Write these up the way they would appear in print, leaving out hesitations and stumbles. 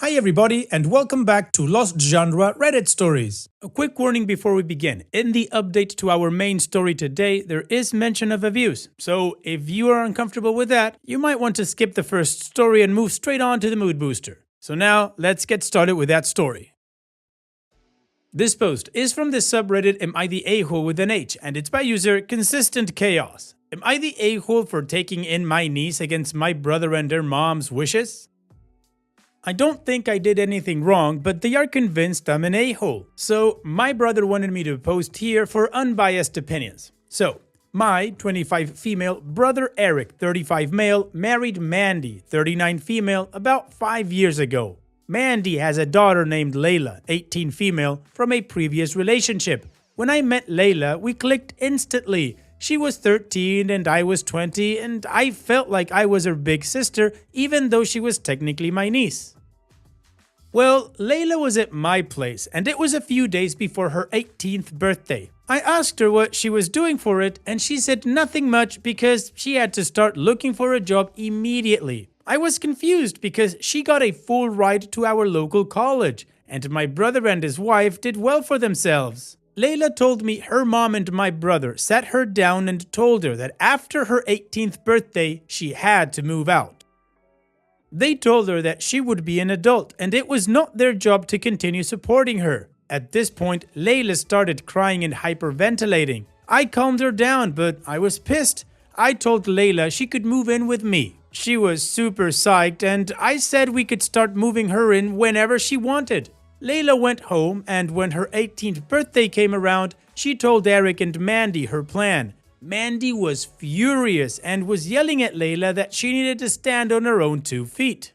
Hi everybody and welcome back to Lost Genre Reddit Stories. A quick warning before we begin. In the update to our main story today, there is mention of abuse. So if you are uncomfortable with that, you might want to skip the first story and move straight on to the mood booster. So now, let's get started with that story. This post is from the subreddit Am I the A-hole with an H, and it's by user Consistent Chaos. Am I the a-hole for taking in my niece against my brother and their mom's wishes? I don't think I did anything wrong, but they are convinced I'm an a-hole. So my brother wanted me to post here for unbiased opinions. So, my 25 female brother Eric, 35 male, married Mandy, 39 female, about 5 years ago. Mandy has a daughter named Layla, 18 female, from a previous relationship. When I met Layla, we clicked instantly. She was 13 and I was 20, and I felt like I was her big sister, even though she was technically my niece. Well, Layla was at my place, and it was a few days before her 18th birthday. I asked her what she was doing for it, and she said nothing much because she had to start looking for a job immediately. I was confused because she got a full ride to our local college, and my brother and his wife did well for themselves. Layla told me her mom and my brother sat her down and told her that after her 18th birthday, she had to move out. They told her that she would be an adult and it was not their job to continue supporting her. At this point, Layla started crying and hyperventilating. I calmed her down, but I was pissed. I told Layla she could move in with me. She was super psyched and I said we could start moving her in whenever she wanted. Layla went home, and when her 18th birthday came around, she told Eric and Mandy her plan. Mandy was furious and was yelling at Layla that she needed to stand on her own 2 feet.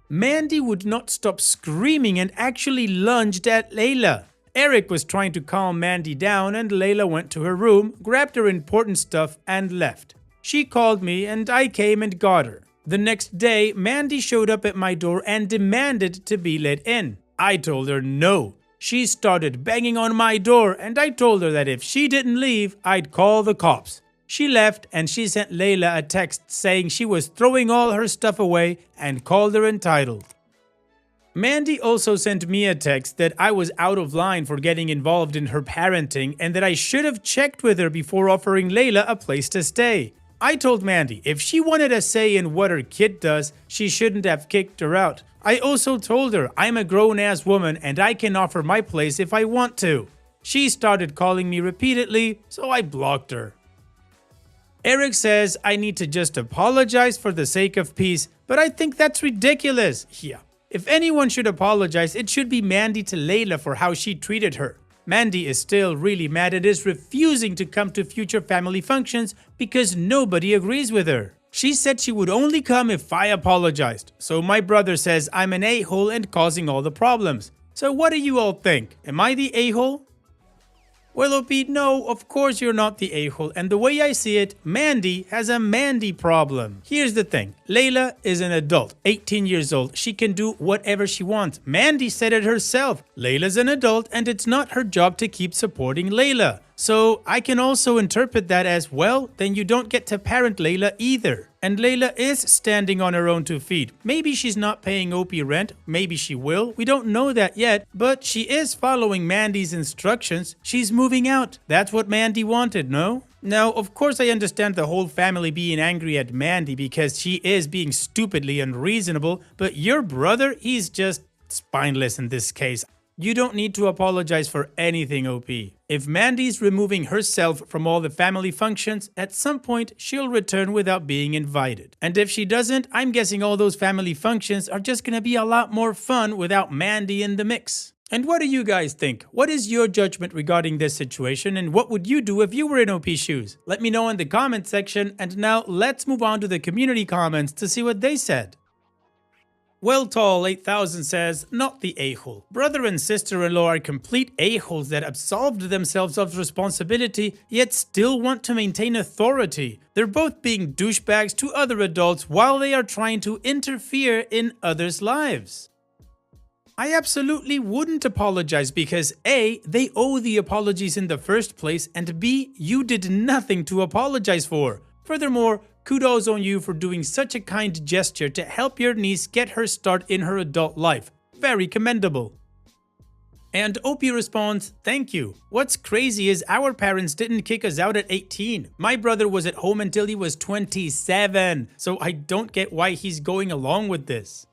Mandy would not stop screaming and actually lunged at Layla. Eric was trying to calm Mandy down, and Layla went to her room, grabbed her important stuff, and left. She called me and I came and got her. The next day, Mandy showed up at my door and demanded to be let in. I told her no. She started banging on my door and I told her that if she didn't leave, I'd call the cops. She left and she sent Layla a text saying she was throwing all her stuff away and called her entitled. Mandy also sent me a text that I was out of line for getting involved in her parenting and that I should have checked with her before offering Layla a place to stay. I told Mandy if she wanted a say in what her kid does, she shouldn't have kicked her out. I also told her I'm a grown-ass woman and I can offer my place if I want to. She started calling me repeatedly, so I blocked her. Eric says I need to just apologize for the sake of peace, but I think that's ridiculous. Yeah. If anyone should apologize, it should be Mandy to Layla for how she treated her. Mandy is still really mad and is refusing to come to future family functions because nobody agrees with her. She said she would only come if I apologized. So my brother says I'm an a-hole and causing all the problems. So what do you all think? Am I the a-hole? Well, OP, no, of course you're not the a-hole, and the way I see it, Mandy has a Mandy problem. Here's the thing, Layla is an adult, 18 years old, she can do whatever she wants. Mandy said it herself, Layla's an adult and it's not her job to keep supporting Layla. So I can also interpret that as, well, then you don't get to parent Layla either. And Layla is standing on her own 2 feet. Maybe she's not paying OP rent, maybe she will, we don't know that yet, but she is following Mandy's instructions. She's moving out. That's what Mandy wanted, no? Now, of course I understand the whole family being angry at Mandy because she is being stupidly unreasonable, but your brother, he's just spineless in this case. You don't need to apologize for anything, OP. If Mandy's removing herself from all the family functions, at some point she'll return without being invited. And if she doesn't, I'm guessing all those family functions are just gonna be a lot more fun without Mandy in the mix. And what do you guys think? What is your judgment regarding this situation, and what would you do if you were in OP's shoes? Let me know in the comment section, and now let's move on to the community comments to see what they said. Well Tall 8000 says, not the a-hole. Brother and sister-in-law are complete a-holes that absolved themselves of responsibility yet still want to maintain authority. They're both being douchebags to other adults while they are trying to interfere in others' lives. I absolutely wouldn't apologize because A, they owe the apologies in the first place, and B, you did nothing to apologize for. Furthermore, Kudos on you for doing such a kind gesture to help your niece get her start in her adult life. Very commendable. And Opie responds, thank you. What's crazy is our parents didn't kick us out at 18. My brother was at home until he was 27, so I don't get why he's going along with this.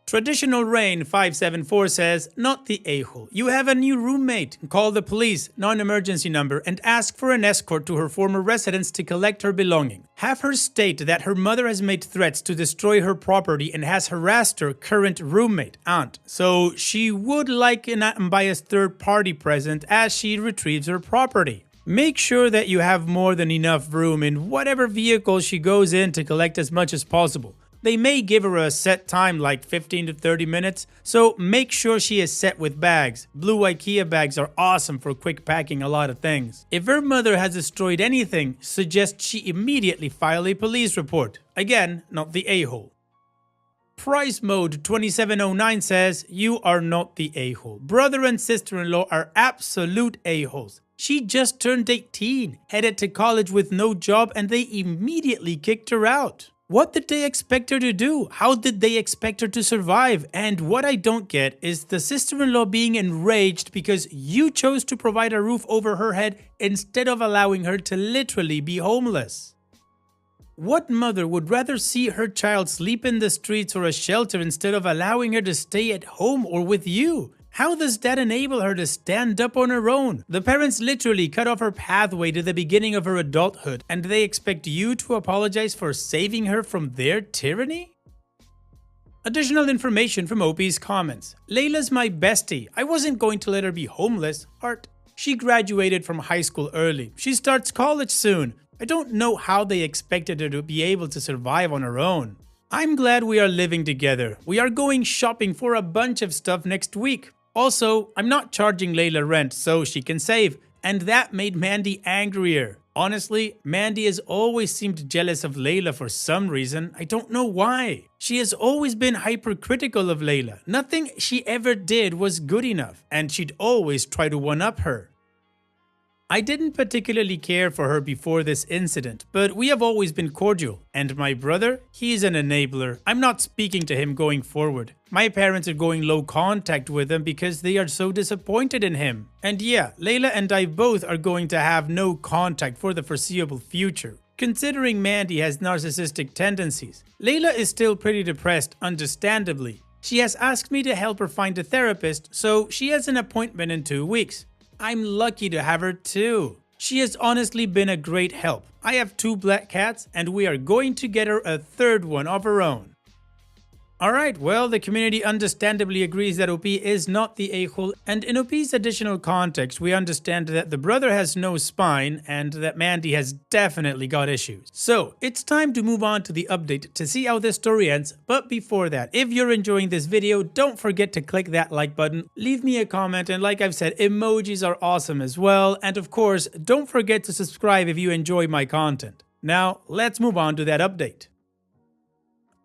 Traditional Rain 574 says, not the a-hole. You have a new roommate. Call the police, non-emergency number, and ask for an escort to her former residence to collect her belongings. Have her state that her mother has made threats to destroy her property and has harassed her current roommate, aunt. So she would like an unbiased third party present as she retrieves her property. Make sure that you have more than enough room in whatever vehicle she goes in to collect as much as possible. They may give her a set time like 15 to 30 minutes, so make sure she is set with bags. Blue IKEA bags are awesome for quick packing a lot of things. If her mother has destroyed anything, suggest she immediately file a police report. Again, not the a-hole. Price Mode 2709 says, you are not the a-hole. Brother and sister-in-law are absolute a-holes. She just turned 18, headed to college with no job, and they immediately kicked her out. What did they expect her to do? How did they expect her to survive? And what I don't get is the sister-in-law being enraged because you chose to provide a roof over her head instead of allowing her to literally be homeless. What mother would rather see her child sleep in the streets or a shelter instead of allowing her to stay at home or with you? How does that enable her to stand up on her own? The parents literally cut off her pathway to the beginning of her adulthood, and they expect you to apologize for saving her from their tyranny? Additional information from Opie's comments. Layla's my bestie. I wasn't going to let her be homeless. Heart. She graduated from high school early. She starts college soon. I don't know how they expected her to be able to survive on her own. I'm glad we are living together. We are going shopping for a bunch of stuff next week. Also, I'm not charging Layla rent so she can save, and that made Mandy angrier. Honestly, Mandy has always seemed jealous of Layla for some reason. I don't know why. She has always been hypercritical of Layla. Nothing she ever did was good enough, and she'd always try to one-up her. I didn't particularly care for her before this incident, but we have always been cordial. And my brother? He's an enabler. I'm not speaking to him going forward. My parents are going low contact with him because they are so disappointed in him. And yeah, Layla and I both are going to have no contact for the foreseeable future. Considering Mandy has narcissistic tendencies, Layla is still pretty depressed, understandably. She has asked me to help her find a therapist, so she has an appointment in 2 weeks. I'm lucky to have her too. She has honestly been a great help. I have 2 black cats and we are going to get her a 3rd one of her own. Alright, well, the community understandably agrees that OP is not the a-hole, and in OP's additional context, we understand that the brother has no spine and that Mandy has definitely got issues. So, it's time to move on to the update to see how this story ends, but before that, if you're enjoying this video, don't forget to click that like button, leave me a comment, and like I've said, emojis are awesome as well, and of course, don't forget to subscribe if you enjoy my content. Now, let's move on to that update.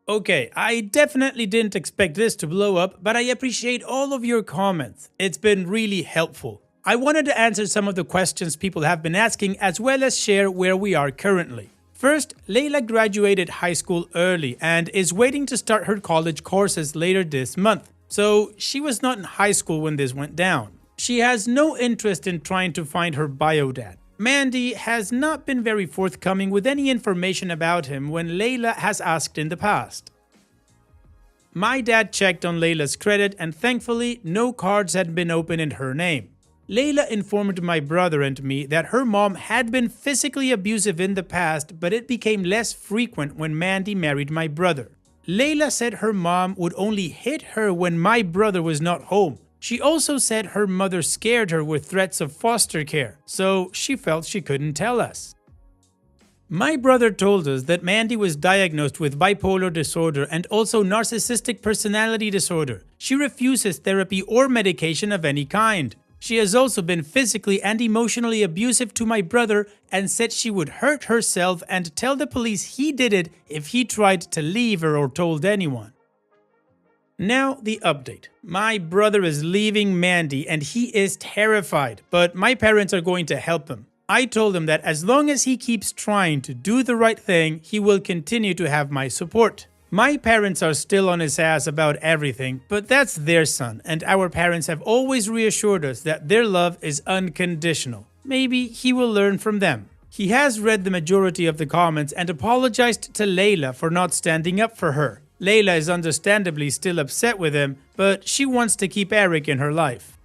Okay, I definitely didn't expect this to blow up, but I appreciate all of your comments. It's been really helpful. I wanted to answer some of the questions people have been asking as well as share where we are currently. First, Layla graduated high school early and is waiting to start her college courses later this month. So she was not in high school when this went down. She has no interest in trying to find her bio dad. Mandy has not been very forthcoming with any information about him when Layla has asked in the past. My dad checked on Layla's credit and thankfully no cards had been opened in her name. Layla informed my brother and me that her mom had been physically abusive in the past, but it became less frequent when Mandy married my brother. Layla said her mom would only hit her when my brother was not home. She also said her mother scared her with threats of foster care, so she felt she couldn't tell us. My brother told us that Mandy was diagnosed with bipolar disorder and also narcissistic personality disorder. She refuses therapy or medication of any kind. She has also been physically and emotionally abusive to my brother and said she would hurt herself and tell the police he did it if he tried to leave her or told anyone. Now the update. My brother is leaving Mandy and he is terrified, but my parents are going to help him. I told him that as long as he keeps trying to do the right thing, he will continue to have my support. My parents are still on his ass about everything, but that's their son, and our parents have always reassured us that their love is unconditional. Maybe he will learn from them. He has read the majority of the comments and apologized to Layla for not standing up for her. Layla is understandably still upset with him, but she wants to keep Eric in her life.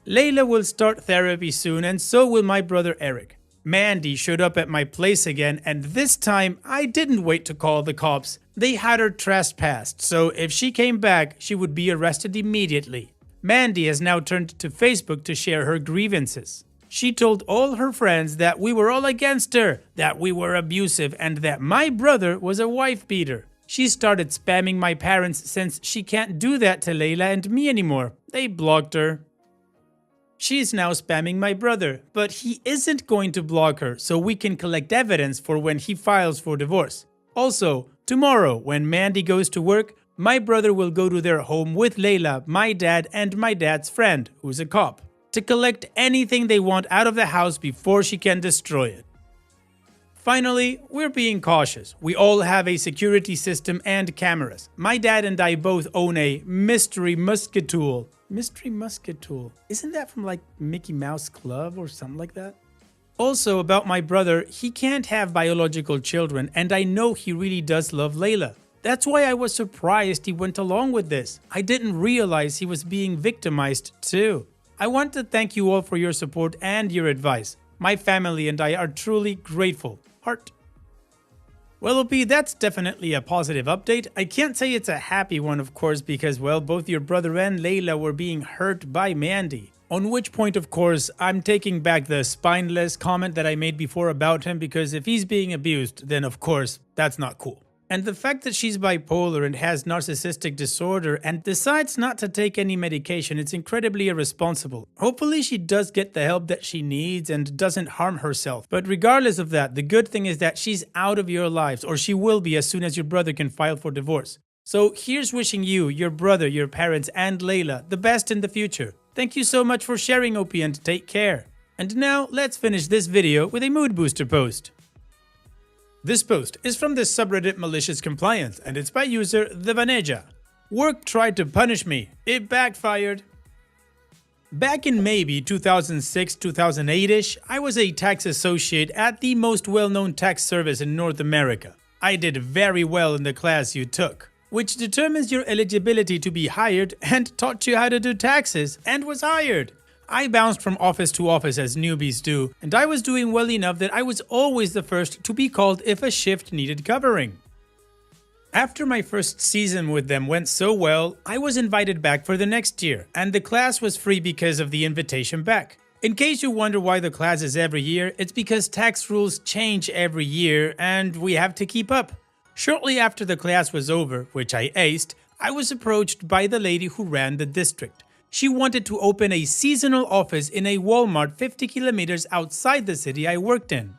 Layla will start therapy soon, and so will my brother Eric. Mandy showed up at my place again, and this time I didn't wait to call the cops. They had her trespassed, so if she came back, she would be arrested immediately. Mandy has now turned to Facebook to share her grievances. She told all her friends that we were all against her, that we were abusive, and that my brother was a wife beater. She started spamming my parents since she can't do that to Layla and me anymore. They blocked her. She's now spamming my brother, but he isn't going to block her, so we can collect evidence for when he files for divorce. Also, tomorrow, when Mandy goes to work, my brother will go to their home with Layla, my dad, and my dad's friend, who's a cop, to collect anything they want out of the house before she can destroy it. Finally, we're being cautious. We all have a security system and cameras. My dad and I both own a mystery musket tool. Mystery musket tool. Isn't that from like Mickey Mouse Club or something like that? Also about my brother, he can't have biological children, and I know he really does love Layla. That's why I was surprised he went along with this. I didn't realize he was being victimized too. I want to thank you all for your support and your advice. My family and I are truly grateful. Heart. Well, OP, that's definitely a positive update. I can't say it's a happy one, of course, because, well, both your brother and Layla were being hurt by Mandy. On which point, of course, I'm taking back the spineless comment that I made before about him, because if he's being abused, then of course, that's not cool. And the fact that she's bipolar and has narcissistic disorder and decides not to take any medication, it's incredibly irresponsible. Hopefully she does get the help that she needs and doesn't harm herself. But regardless of that, the good thing is that she's out of your lives, or she will be as soon as your brother can file for divorce. So here's wishing you, your brother, your parents, and Layla the best in the future. Thank you so much for sharing, OP, and take care. And now let's finish this video with a mood booster post. This post is from the subreddit Malicious Compliance, and it's by user The Vaneja. Work tried to punish me. It backfired. Back in maybe 2006-2008-ish, I was a tax associate at the most well-known tax service in North America. I did very well in the class you took, which determines your eligibility to be hired, and taught you how to do taxes, and was hired. I bounced from office to office as newbies do, and I was doing well enough that I was always the first to be called if a shift needed covering. After my first season with them went so well, I was invited back for the next year, and the class was free because of the invitation back. In case you wonder why the class is every year, it's because tax rules change every year, and we have to keep up. Shortly after the class was over, which I aced, I was approached by the lady who ran the district. She wanted to open a seasonal office in a Walmart 50 kilometers outside the city I worked in.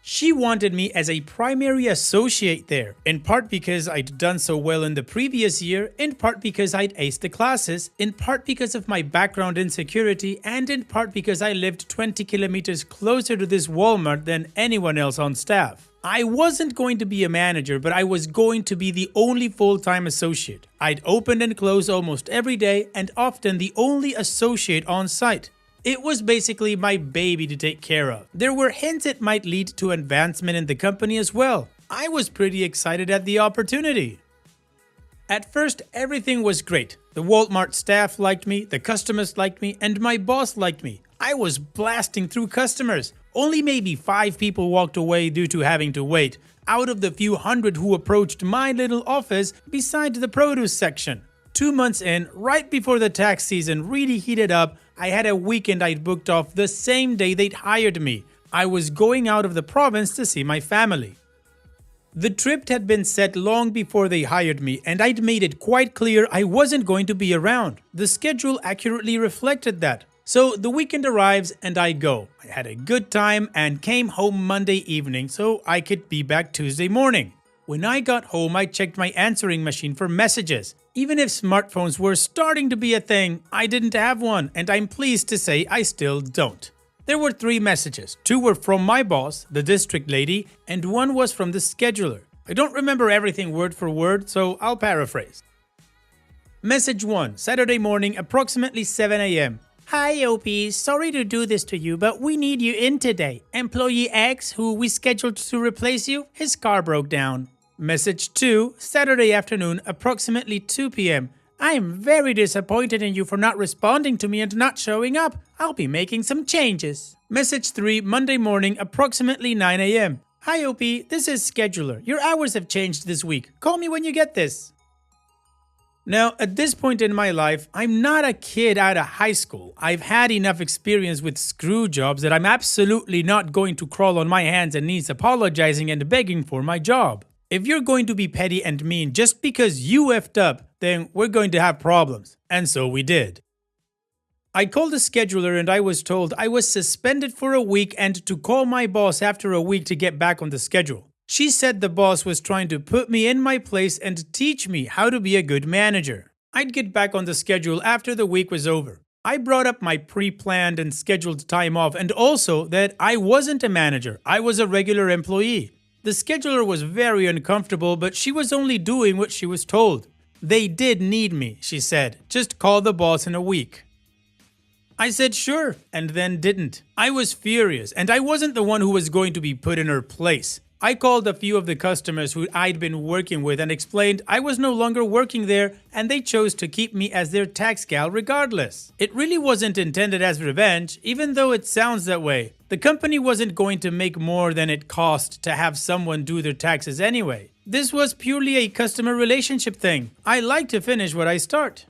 She wanted me as a primary associate there, in part because I'd done so well in the previous year, in part because I'd aced the classes, in part because of my background in security, and in part because I lived 20 kilometers closer to this Walmart than anyone else on staff. I wasn't going to be a manager, but I was going to be the only full-time associate. I'd open and close almost every day, and often the only associate on site. It was basically my baby to take care of. There were hints it might lead to advancement in the company as well. I was pretty excited at the opportunity. At first, everything was great. The Walmart staff liked me, the customers liked me, and my boss liked me. I was blasting through customers. Only maybe 5 people walked away due to having to wait, out of the few hundred who approached my little office beside the produce section. 2 months in, right before the tax season really heated up, I had a weekend I'd booked off the same day they'd hired me. I was going out of the province to see my family. The trip had been set long before they hired me, and I'd made it quite clear I wasn't going to be around. The schedule accurately reflected that. So the weekend arrives and I go. I had a good time and came home Monday evening so I could be back Tuesday morning. When I got home, I checked my answering machine for messages. Even if smartphones were starting to be a thing, I didn't have one, and I'm pleased to say I still don't. There were 3 messages. 2 were from my boss, the district lady, and 1 was from the scheduler. I don't remember everything word for word, so I'll paraphrase. Message 1, Saturday morning, approximately 7 a.m. Hi OP, sorry to do this to you, but we need you in today. Employee X, who we scheduled to replace you, his car broke down. Message 2, Saturday afternoon, approximately 2 p.m. I am very disappointed in you for not responding to me and not showing up. I'll be making some changes. Message 3, Monday morning, approximately 9 a.m. Hi OP, this is Scheduler. Your hours have changed this week. Call me when you get this. Now, at this point in my life, I'm not a kid out of high school. I've had enough experience with screw jobs that I'm absolutely not going to crawl on my hands and knees apologizing and begging for my job. If you're going to be petty and mean just because you effed up, then we're going to have problems. And so we did. I called the scheduler and I was told I was suspended for a week and to call my boss after a week to get back on the schedule. She said the boss was trying to put me in my place and teach me how to be a good manager. I'd get back on the schedule after the week was over. I brought up my pre-planned and scheduled time off and also that I wasn't a manager, I was a regular employee. The scheduler was very uncomfortable, but she was only doing what she was told. They did need me, she said. Just call the boss in a week. I said sure, and then didn't. I was furious, and I wasn't the one who was going to be put in her place. I called a few of the customers who I'd been working with and explained I was no longer working there and they chose to keep me as their tax gal regardless. It really wasn't intended as revenge, even though it sounds that way. The company wasn't going to make more than it cost to have someone do their taxes anyway. This was purely a customer relationship thing. I like to finish what I start.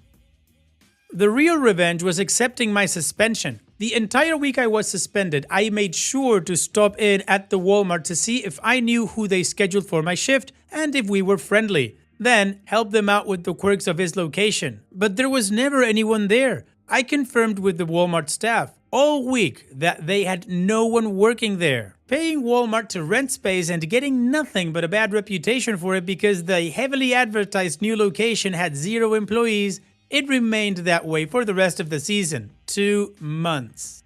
The real revenge was accepting my suspension. The entire week I was suspended, I made sure to stop in at the Walmart to see if I knew who they scheduled for my shift and if we were friendly. Then help them out with the quirks of his location. But there was never anyone there. I confirmed with the Walmart staff all week that they had no one working there. Paying Walmart to rent space and getting nothing but a bad reputation for it because the heavily advertised new location had 0 employees. It remained that way for the rest of the season, 2 months.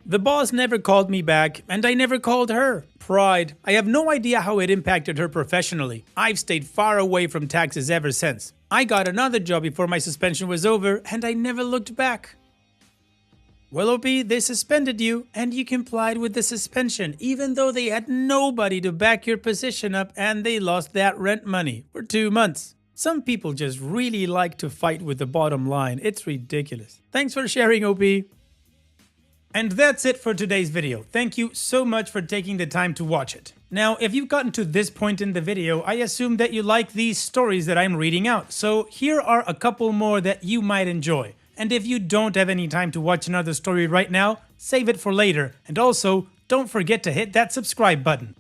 The boss never called me back, and I never called her. Pride. I have no idea how it impacted her professionally. I've stayed far away from taxes ever since. I got another job before my suspension was over, and I never looked back. Well, OP, they suspended you, and you complied with the suspension, even though they had nobody to back your position up, and they lost that rent money for 2 months. Some people just really like to fight with the bottom line. It's ridiculous. Thanks for sharing, OP. And that's it for today's video. Thank you so much for taking the time to watch it. Now, if you've gotten to this point in the video, I assume that you like these stories that I'm reading out. So here are a couple more that you might enjoy. And if you don't have any time to watch another story right now, save it for later. And also, don't forget to hit that subscribe button.